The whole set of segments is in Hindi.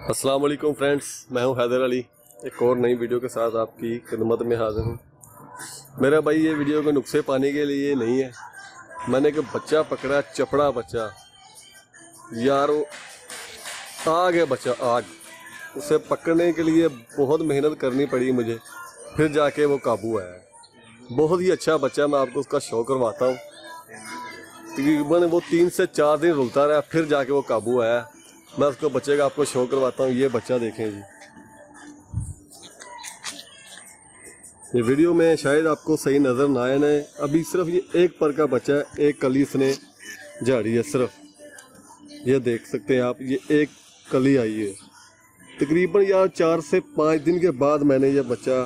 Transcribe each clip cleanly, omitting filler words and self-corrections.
अस्सलाम वालेकुम फ्रेंड्स, मैं हूं हैदर अली। एक और नई वीडियो के साथ आपकी खिदमत में हाजिर हूं। मेरा भाई ये वीडियो को नुक्से पाने के लिए नहीं है। मैंने एक बच्चा पकड़ा, चपड़ा बच्चा यार, वो आग है बच्चा, आग। उसे पकड़ने के लिए बहुत मेहनत करनी पड़ी मुझे, फिर जाके वो काबू आया। बहुत ही अच्छा बच्चा, मैं आपको उसका शो करवाता हूँ। तकरीबन वो 3 से 4 दिन रुलता रहा, फिर जाके वो काबू आया। मैं उसको बच्चे का आपको शो करवाता हूँ। ये बच्चा देखें जी। ये वीडियो में शायद आपको सही नज़र ना आए ना, अभी सिर्फ ये एक पर का बच्चा है, एक कली इसने झाड़ी है सिर्फ। ये देख सकते हैं आप, ये एक कली आई है। तकरीबन यार 4 से 5 दिन के बाद मैंने ये बच्चा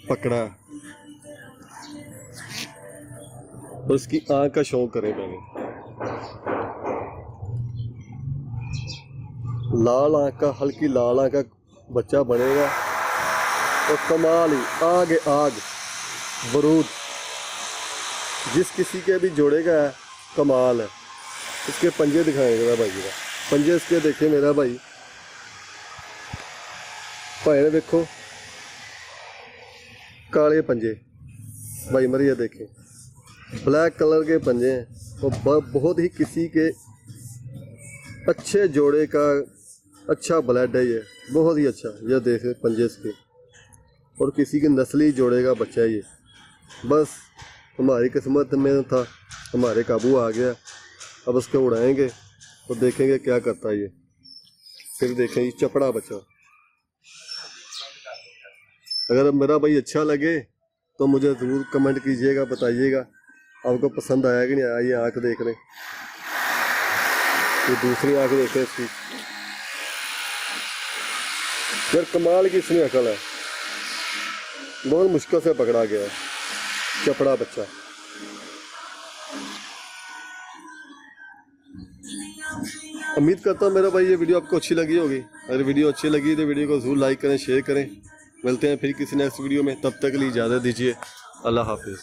पकड़ा। और इसकी आँख का शौक करें पहले। लाल आँख का, हल्की लाल आँख का बच्चा बनेगा तो कमाल ही, आग है आग, बारूद। जिस किसी के भी जोड़ेगा कमाल है। इसके पंजे दिखाएं मेरा भाई, मेरा पंजे इसके देखे मेरा भाई। भाई देखो काले पंजे भाई मेरे, ये देखें ब्लैक कलर के पंजे हैं। और बहुत ही किसी के अच्छे जोड़े का अच्छा ब्लड है, ये बहुत ही अच्छा। ये देखें पंजे इसके, और किसी के नस्ली जोड़े का बच्चा है ये। बस हमारी किस्मत में था, हमारे काबू आ गया। अब उसको उड़ाएंगे और देखेंगे क्या करता है ये। फिर देखें ये चपड़ा बच्चा। अगर मेरा भाई अच्छा लगे तो मुझे ज़रूर कमेंट कीजिएगा, बताइएगा आपको पसंद आया कि नहीं आया। ये आँख देख लें, ये दूसरी आँख देखें इसकी। यार कमाल की इसमें अकल है। बहुत मुश्किल से पकड़ा गया है चपड़ा बच्चा। उम्मीद करता हूँ मेरा भाई ये वीडियो आपको अच्छी लगी होगी। अगर वीडियो अच्छी लगी तो वीडियो को ज़रूर लाइक करें, शेयर करें। मिलते हैं फिर किसी नेक्स्ट वीडियो में, तब तक के लिए इजाज़त दीजिए। अल्लाह हाफिज़।